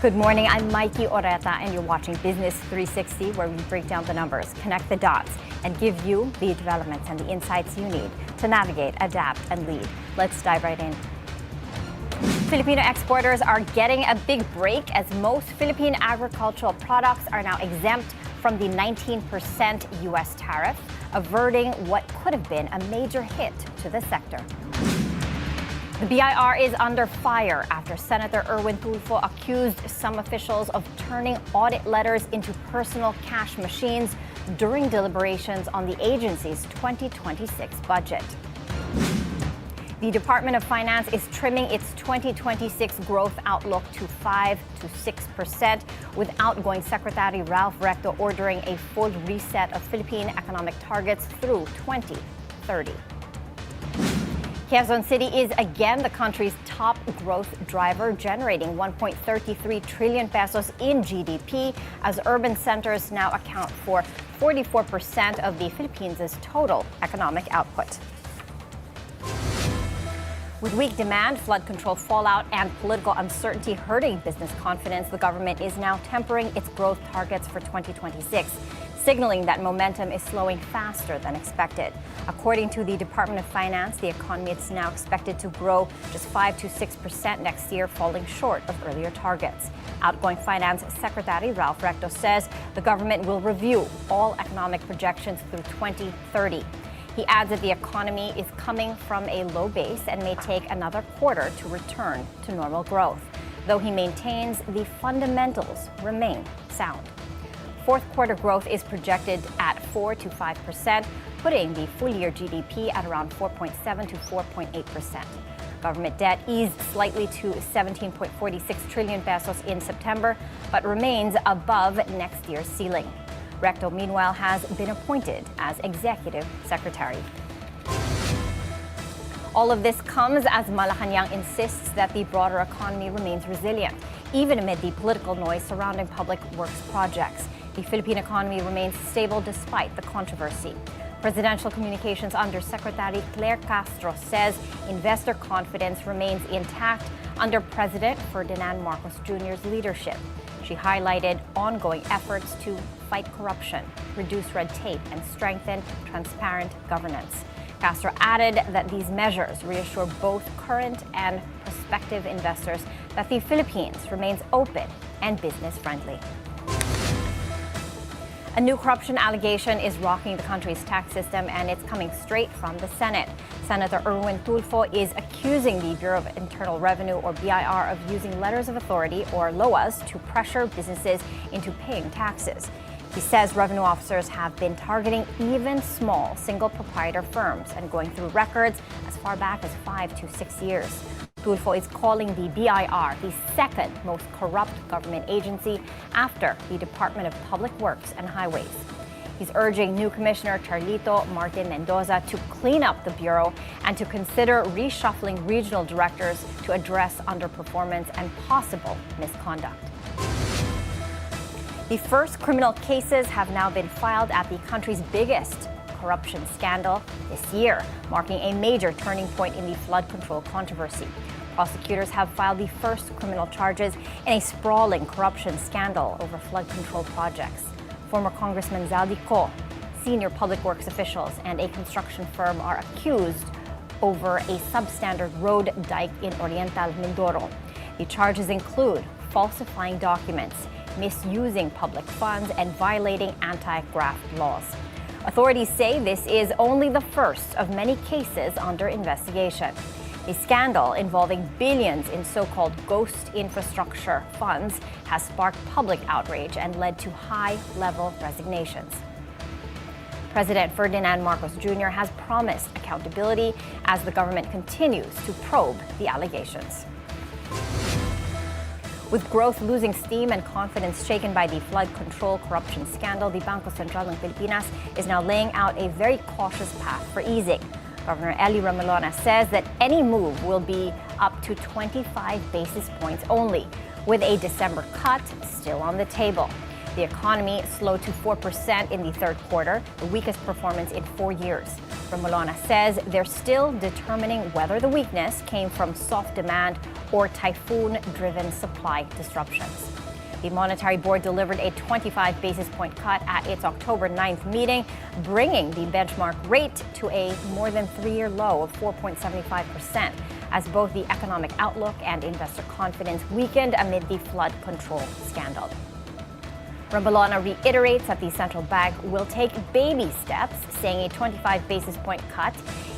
Good morning, I'm Maiki Oreta and you're watching Business 360, where we break down the numbers, connect the dots, and give you the developments and the insights you need to navigate, adapt, and lead. Let's dive right in. Filipino exporters are getting a big break as most Philippine agricultural products are now exempt from the 19% U.S. tariff, averting what could have been a major hit to the sector. The BIR is under fire after Senator Erwin Tulfo accused some officials of turning audit letters into personal cash machines during deliberations on the agency's 2026 budget. The Department of Finance is trimming its 2026 growth outlook to 5 to 6%, with outgoing Secretary Ralph Recto ordering a full reset of Philippine economic targets through 2030. Quezon City is again the country's top growth driver, generating 1.33 trillion pesos in GDP, as urban centers now account for 44% of the Philippines' total economic output. With weak demand, flood control fallout, and political uncertainty hurting business confidence, the government is now tempering its growth targets for 2026, signaling that momentum is slowing faster than expected. According to the Department of Finance, the economy is now expected to grow just 5 to 6% next year, falling short of earlier targets. Outgoing Finance Secretary Ralph Recto says the government will review all economic projections through 2030. He adds that the economy is coming from a low base and may take another quarter to return to normal growth, though he maintains the fundamentals remain sound. Fourth quarter growth is projected at 4 to 5%, putting the full-year GDP at around 4.7 to 4.8%. Government debt eased slightly to 17.46 trillion pesos in September, but remains above next year's ceiling. Recto, meanwhile, has been appointed as Executive Secretary. All of this comes as Malacanang insists that the broader economy remains resilient, even amid the political noise surrounding public works projects. The Philippine economy remains stable despite the controversy. Presidential Communications Undersecretary Claire Castro says investor confidence remains intact under President Ferdinand Marcos Jr.'s leadership. She highlighted ongoing efforts to fight corruption, reduce red tape, and strengthen transparent governance. Castro added that these measures reassure both current and prospective investors that the Philippines remains open and business-friendly. A new corruption allegation is rocking the country's tax system, and it's coming straight from the Senate. Senator Erwin Tulfo is accusing the Bureau of Internal Revenue, or BIR, of using letters of authority, or LOAs, to pressure businesses into paying taxes. He says revenue officers have been targeting even small single proprietor firms and going through records as far back as 5 to 6 years. Tulfo is calling the BIR the second most corrupt government agency after the Department of Public Works and Highways. He's urging new Commissioner Charlito Martin Mendoza to clean up the Bureau and to consider reshuffling regional directors to address underperformance and possible misconduct. The first criminal cases have now been filed at the country's biggest corruption scandal this year, marking a major turning point in the flood control controversy. Prosecutors have filed the first criminal charges in a sprawling corruption scandal over flood control projects. Former Congressman Zaldico, senior public works officials, and a construction firm are accused over a substandard road dike in Oriental Mindoro. The charges include falsifying documents, misusing public funds, and violating anti-graft laws. Authorities say this is only the first of many cases under investigation. A scandal involving billions in so-called ghost infrastructure funds has sparked public outrage and led to high-level resignations. President Ferdinand Marcos Jr. has promised accountability as the government continues to probe the allegations. With growth losing steam and confidence shaken by the flood control corruption scandal, the Bangko Sentral ng Pilipinas is now laying out a very cautious path for easing. Governor Eli Remolona says that any move will be up to 25 basis points only, with a December cut still on the table. The economy slowed to 4% in the third quarter, the weakest performance in 4 years. Remolona says they're still determining whether the weakness came from soft demand or typhoon-driven supply disruptions. The Monetary Board delivered a 25 basis point cut at its October 9th meeting, bringing the benchmark rate to a more than 3-year low of 4.75%, as both the economic outlook and investor confidence weakened amid the flood control scandal. Rambalona reiterates that the central bank will take baby steps, saying a 25 basis point cut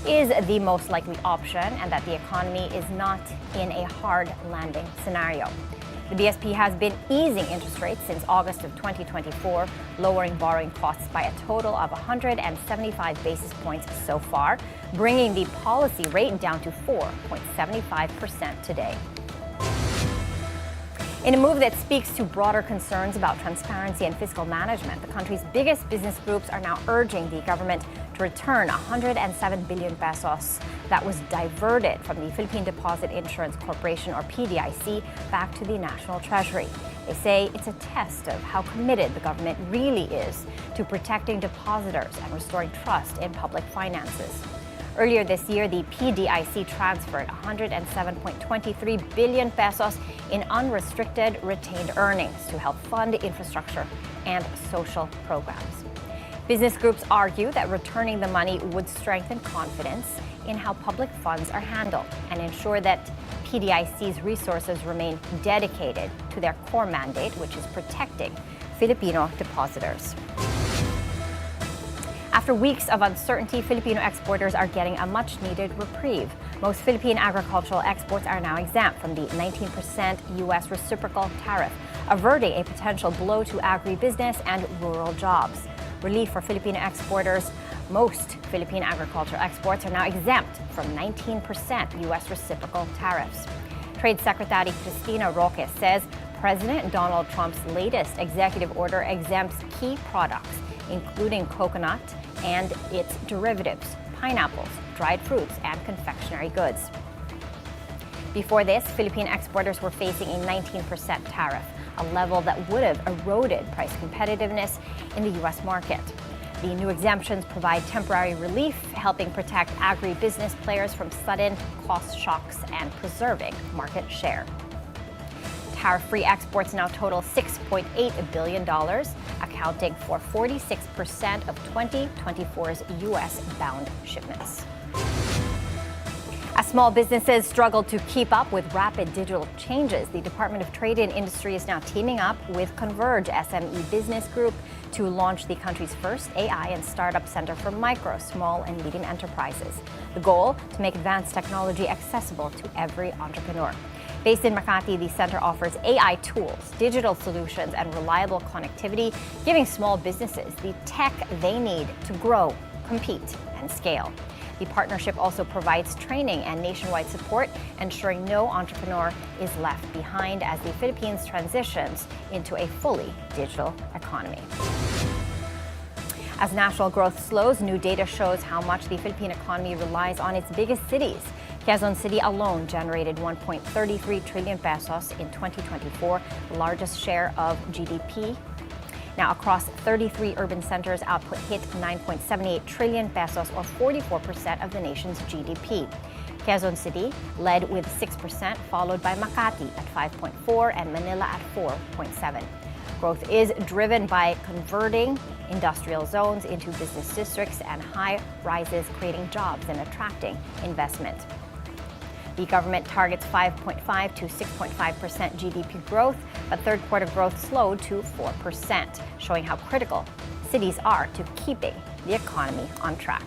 is the most likely option and that the economy is not in a hard landing scenario. The BSP has been easing interest rates since August of 2024, lowering borrowing costs by a total of 175 basis points so far, bringing the policy rate down to 4.75% today. In a move that speaks to broader concerns about transparency and fiscal management, the country's biggest business groups are now urging the government to return 107 billion pesos that was diverted from the Philippine Deposit Insurance Corporation, or PDIC, back to the National Treasury. They say it's a test of how committed the government really is to protecting depositors and restoring trust in public finances. Earlier this year, the PDIC transferred 107.23 billion pesos in unrestricted retained earnings to help fund infrastructure and social programs. Business groups argue that returning the money would strengthen confidence in how public funds are handled and ensure that PDIC's resources remain dedicated to their core mandate, which is protecting Filipino depositors. After weeks of uncertainty, Filipino exporters are getting a much-needed reprieve. Most Philippine agricultural exports are now exempt from the 19% U.S. reciprocal tariff, averting a potential blow to agribusiness and rural jobs. Relief for Filipino exporters. Most Philippine agricultural exports are now exempt from 19% U.S. reciprocal tariffs. Trade Secretary Cristina Roque says President Donald Trump's latest executive order exempts key products, including coconut and its derivatives, pineapples, dried fruits, and confectionery goods. Before this, Philippine exporters were facing a 19% tariff, a level that would have eroded price competitiveness in the U.S. market. The new exemptions provide temporary relief, helping protect agribusiness players from sudden cost shocks and preserving market share. Tariff-free exports now total $6.8 billion, accounting for 46% of 2024's U.S.-bound shipments. As small businesses struggle to keep up with rapid digital changes, the Department of Trade and Industry is now teaming up with Converge SME Business Group to launch the country's first AI and startup center for micro, small, and medium enterprises. The goal, to make advanced technology accessible to every entrepreneur. Based in Makati, the center offers AI tools, digital solutions, and reliable connectivity, giving small businesses the tech they need to grow, compete, and scale. The partnership also provides training and nationwide support, ensuring no entrepreneur is left behind as the Philippines transitions into a fully digital economy. As national growth slows, new data shows how much the Philippine economy relies on its biggest cities. Quezon City alone generated 1.33 trillion pesos in 2024, the largest share of GDP. Now, across 33 urban centers, output hit 9.78 trillion pesos, or 44% of the nation's GDP. Quezon City led with 6%, followed by Makati at 5.4% and Manila at 4.7%. Growth is driven by converting industrial zones into business districts and high rises, creating jobs and attracting investment. The government targets 5.5 to 6.5% GDP growth, but third quarter growth slowed to 4%, showing how critical cities are to keeping the economy on track.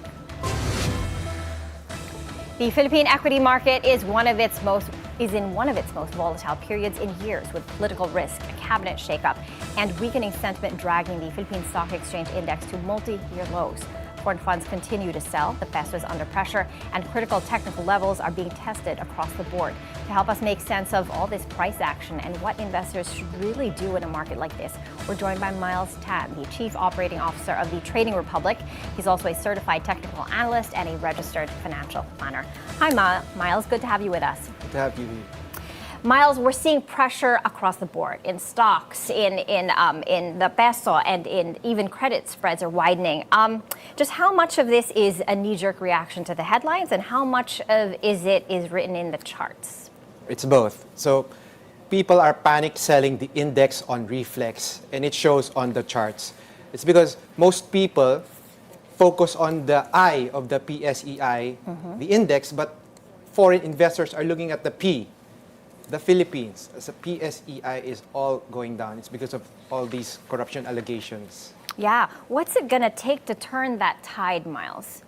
The Philippine equity market is in one of its most volatile periods in years, with political risk, a cabinet shakeup, and weakening sentiment dragging the Philippine Stock Exchange Index to multi-year lows. Foreign funds continue to sell, the peso is under pressure, and critical technical levels are being tested across the board. To help us make sense of all this price action and what investors should really do in a market like this, we're joined by Miles Tan, the Chief Operating Officer of the Trading Republic. He's also a certified technical analyst and a registered financial planner. Hi, Miles. Good to have you with us. Good to have you. Miles, we're seeing pressure across the board in stocks, in the peso, and in even credit spreads are widening. Just how much of this is a knee-jerk reaction to the headlines, and how much of it is written in the charts? It's both. So people are panic selling the index on reflex, and it shows on the charts. It's because most people focus on the I of the PSEI, the index, but foreign investors are looking at the P, the Philippines. As the PSEI is all going down. It's because of all these corruption allegations. Yeah. What's it going to take to turn that tide, Miles?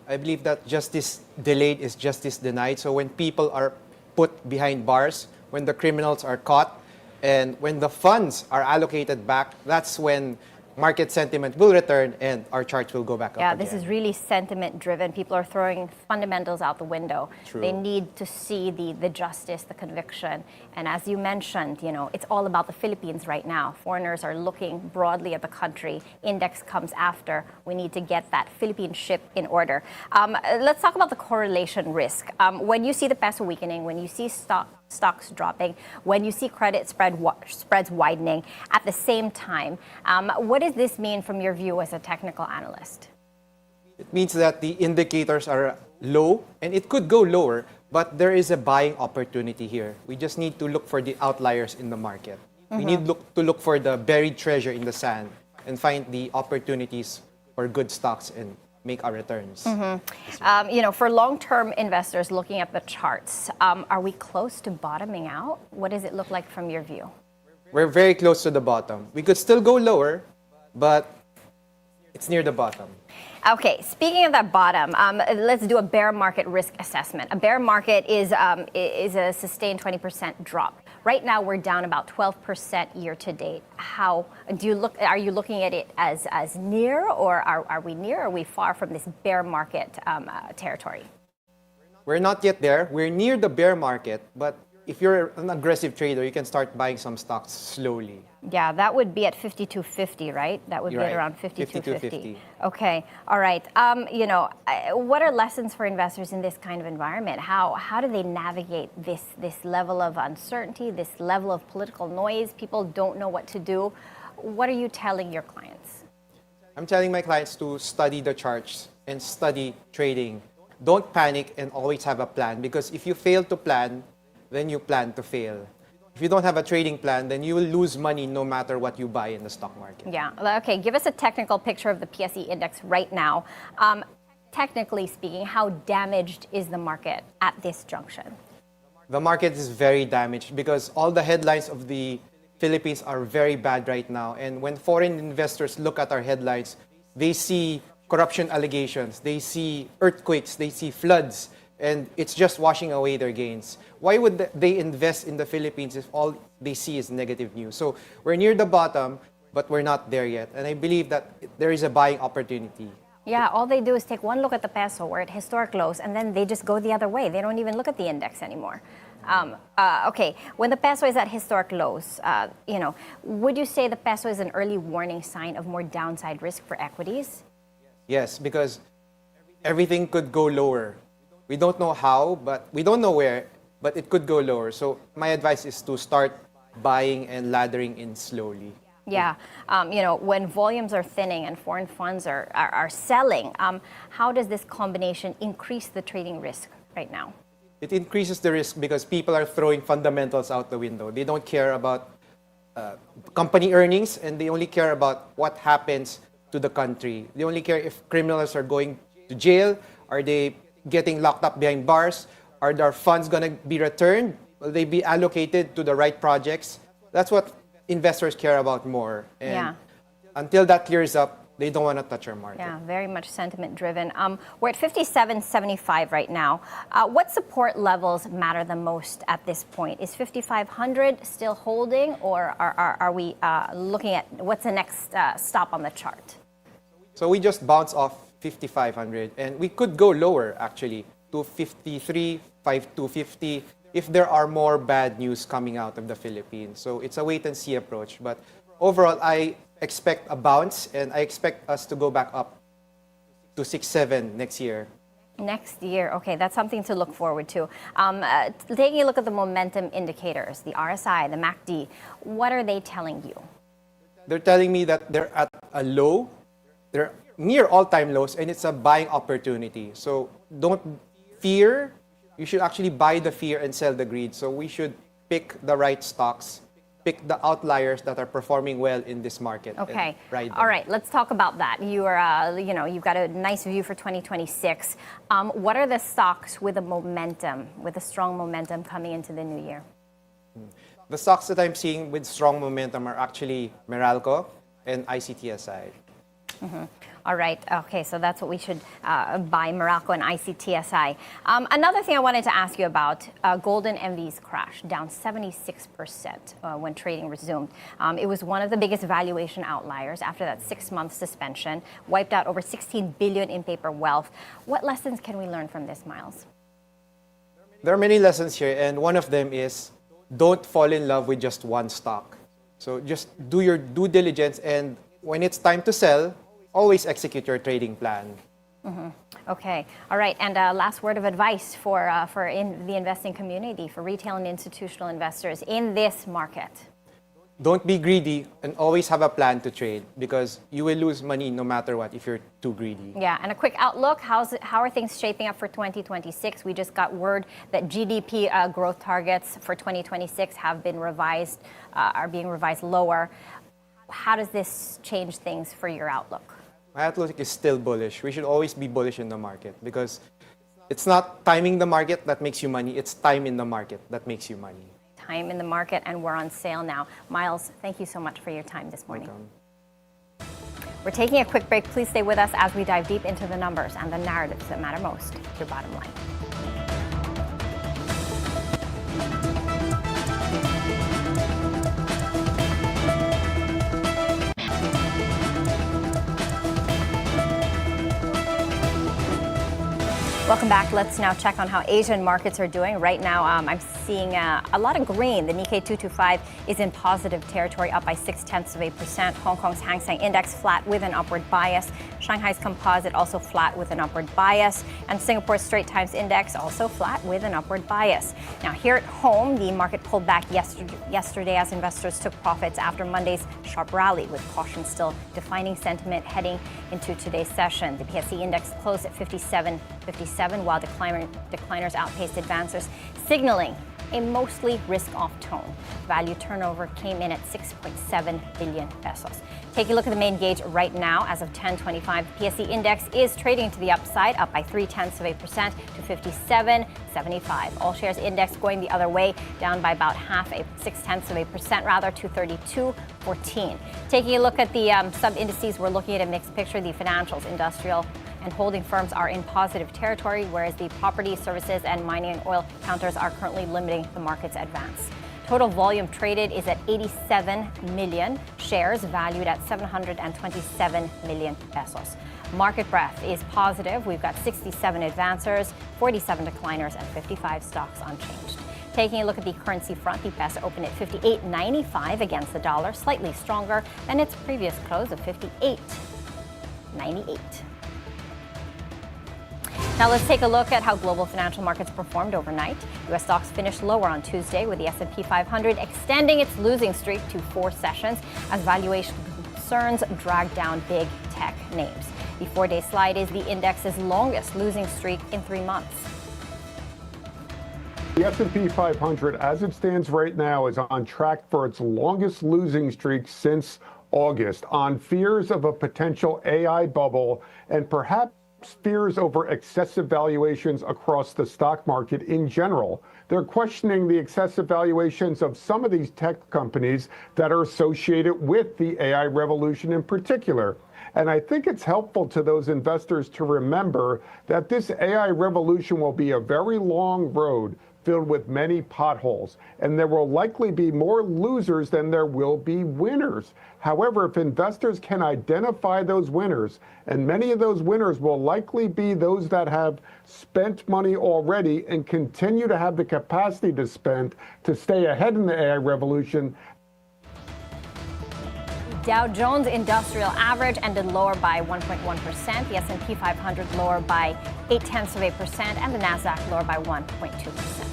I believe that justice delayed is justice denied. So when people are put behind bars, when the criminals are caught, and when the funds are allocated back, that's when market sentiment will return and our charts will go back up again. Yeah, this is really sentiment driven. People are throwing fundamentals out the window. True. They need to see the justice, the conviction. And as you mentioned, it's all about the Philippines right now. Foreigners are looking broadly at the country. Index comes after. We need to get that Philippine ship in order. Let's talk about the correlation risk. When you see the peso weakening, when you see stocks dropping, when you see credit spreads widening at the same time, what does this mean from your view as a technical analyst? It means that the indicators are low, and it could go lower, but there is a buying opportunity here. We just need to look for the outliers in the market. We need to look for the buried treasure in the sand and find the opportunities for good stocks and make our returns. For long-term investors looking at the charts, are we close to bottoming out? What does it look like from your view? We're very close to the bottom. We could still go lower, but it's near the bottom. Okay, speaking of that bottom, let's do a bear market risk assessment. A bear market is a sustained 20% drop. Right now, we're down about 12% year to date. How do you look? Are you looking at it as near, or are we near? Or are we far from this bear market territory? We're not yet there. We're near the bear market, but if you're an aggressive trader, you can start buying some stocks slowly. Yeah, that would be at 52.50, right? That would You're be right. at around 52.50. 52.50. Okay, all right. What are lessons for investors in this kind of environment? How do they navigate this level of uncertainty, this level of political noise? People don't know what to do. What are you telling your clients? I'm telling my clients to study the charts and study trading. Don't panic and always have a plan, because if you fail to plan, then you plan to fail. If you don't have a trading plan, then you will lose money no matter what you buy in the stock market. Yeah. Okay. Give us a technical picture of the PSE index right now. Technically speaking, how damaged is the market at this junction? The market is very damaged because all the headlines of the Philippines are very bad right now. And when foreign investors look at our headlines, they see corruption allegations, they see earthquakes, they see floods, and it's just washing away their gains. Why would they invest in the Philippines if all they see is negative news? So we're near the bottom, but we're not there yet. And I believe that there is a buying opportunity. Yeah, all they do is take one look at the peso. We're at historic lows, and then they just go the other way. They don't even look at the index anymore. Okay, when the peso is at historic lows, would you say the peso is an early warning sign of more downside risk for equities? Yes, because everything could go lower. We don't know how, but we don't know where, but it could go lower. So my advice is to start buying and laddering in slowly. Yeah, when volumes are thinning and foreign funds are selling, how does this combination increase the trading risk right now? It increases the risk because people are throwing fundamentals out the window. They don't care about company earnings, and they only care about what happens to the country. They only care if criminals are going to jail. Are they getting locked up behind bars? Are their funds going to be returned? Will they be allocated to the right projects? That's what investors care about more. And until that clears up, they don't want to touch our market. Yeah, very much sentiment driven. We're at 57.75 right now. What support levels matter the most at this point? Is 5,500 still holding, or are we looking at what's the next stop on the chart? So we just bounced off 5,500, and we could go lower actually to 53, 250 if there are more bad news coming out of the Philippines. So it's a wait and see approach. But overall, I expect a bounce, and I expect us to go back up to 6-7 next year. Next year, okay, that's something to look forward to. Taking a look at the momentum indicators, the RSI, the MACD, what are they telling you? They're telling me that they're at a low, they're near all-time lows, and it's a buying opportunity. So don't fear. You should actually buy the fear and sell the greed. So we should pick the right stocks, pick the outliers that are performing well in this market. Okay. And ride them. All right. Let's talk about that. You are, you've got a nice view for 2026. What are the stocks with a strong momentum coming into the new year? The stocks that I'm seeing with strong momentum are actually Meralco and ICTSI. All right. Okay, so that's what we should buy, Meralco and ICTSI. Another thing I wanted to ask you about, Golden MV's crash, down 76% when trading resumed. It was one of the biggest valuation outliers after that 6-month suspension, wiped out over 16 billion in paper wealth. What lessons can we learn from this, Miles? There are many lessons here, and one of them is don't fall in love with just one stock. So just do your due diligence, and when it's time to sell, always execute your trading plan. Okay. All right. And last word of advice for in the investing community, for retail and institutional investors in this market. Don't be greedy and always have a plan to trade, because you will lose money no matter what if you're too greedy. Yeah. And a quick outlook. How are things shaping up for 2026? We just got word that GDP growth targets for 2026 have been revised, are being revised lower. How does this change things for your outlook? My outlook is still bullish. We should always be bullish in the market, because it's not timing the market that makes you money. It's time in the market that makes you money. Time in the market, and we're on sale now. Miles, thank you so much for your time this morning. Welcome. We're taking a quick break. Please stay with us as we dive deep into the numbers and the narratives that matter most to your bottom line. Welcome back. Let's now check on how Asian markets are doing. Right now, I'm seeing a lot of green. The Nikkei 225 is in positive territory, up by 0.6%. Hong Kong's Hang Seng Index flat with an upward bias. Shanghai's Composite also flat with an upward bias. And Singapore's Straits Times Index also flat with an upward bias. Now, here at home, the market pulled back yesterday as investors took profits after Monday's sharp rally, with caution still defining sentiment heading into today's session. The PSE Index closed at 57.57, while decliners outpaced advancers, signaling a mostly risk-off tone. Value turnover came in at 6.7 billion pesos. Taking a look at the main gauge right now, as of 10:25, the PSE Index is trading to the upside, up by 0.3% to 57.75. All shares index going the other way, down by about 0.6% rather, to 32.14. Taking a look at the sub-indices, we're looking at a mixed picture. The financials, industrial, and holding firms are in positive territory, whereas the property, services, and mining and oil counters are currently limiting the market's advance. Total volume traded is at 87 million shares, valued at 727 million pesos. Market breadth is positive. We've got 67 advancers, 47 decliners, and 55 stocks unchanged. Taking a look at the currency front, the peso opened at 58.95 against the dollar, slightly stronger than its previous close of 58.98. Now let's take a look at how global financial markets performed overnight. U.S. stocks finished lower on Tuesday, with the S&P 500 extending its losing streak to 4 sessions as valuation concerns dragged down big tech names. The 4-day slide is the index's longest losing streak in 3 months. The S&P 500, as it stands right now, is on track for its longest losing streak since August, on fears of a potential AI bubble and perhaps fears over excessive valuations across the stock market in general. They're questioning the excessive valuations of some of these tech companies that are associated with the AI revolution in particular. And I think it's helpful to those investors to remember that this AI revolution will be a very long road filled with many potholes, and there will likely be more losers than there will be winners. However, if investors can identify those winners, and many of those winners will likely be those that have spent money already and continue to have the capacity to spend to stay ahead in the AI revolution. Dow Jones Industrial Average ended lower by 1.1%, the S&P 500 lower by 0.8%, and the Nasdaq lower by 1.2%.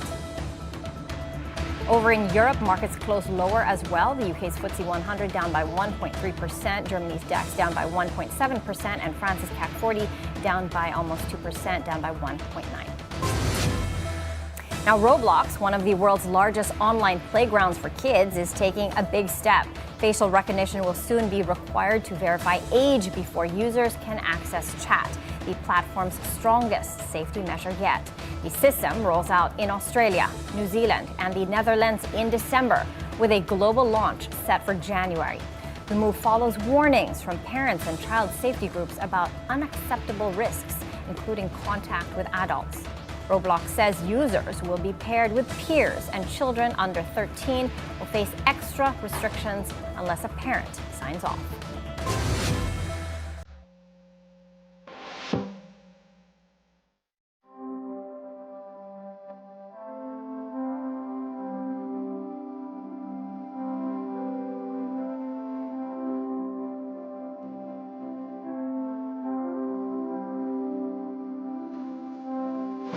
Over in Europe, markets closed lower as well. The UK's FTSE 100 down by 1.3%, Germany's DAX down by 1.7%, and France's CAC 40 down by almost 2%, down by 1.9%. Now, Roblox, one of the world's largest online playgrounds for kids, is taking a big step. Facial recognition will soon be required to verify age before users can access chat, the platform's strongest safety measure yet. The system rolls out in Australia, New Zealand, and the Netherlands in December, with a global launch set for January. The move follows warnings from parents and child safety groups about unacceptable risks, including contact with adults. Roblox says users will be paired with peers, and children under 13 will face extra restrictions unless a parent signs off.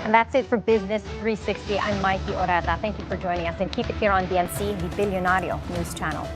And that's it for Business 360. I'm Maiki Oreta. Thank you for joining us, and keep it here on BNC, the Bilyonaryo News Channel.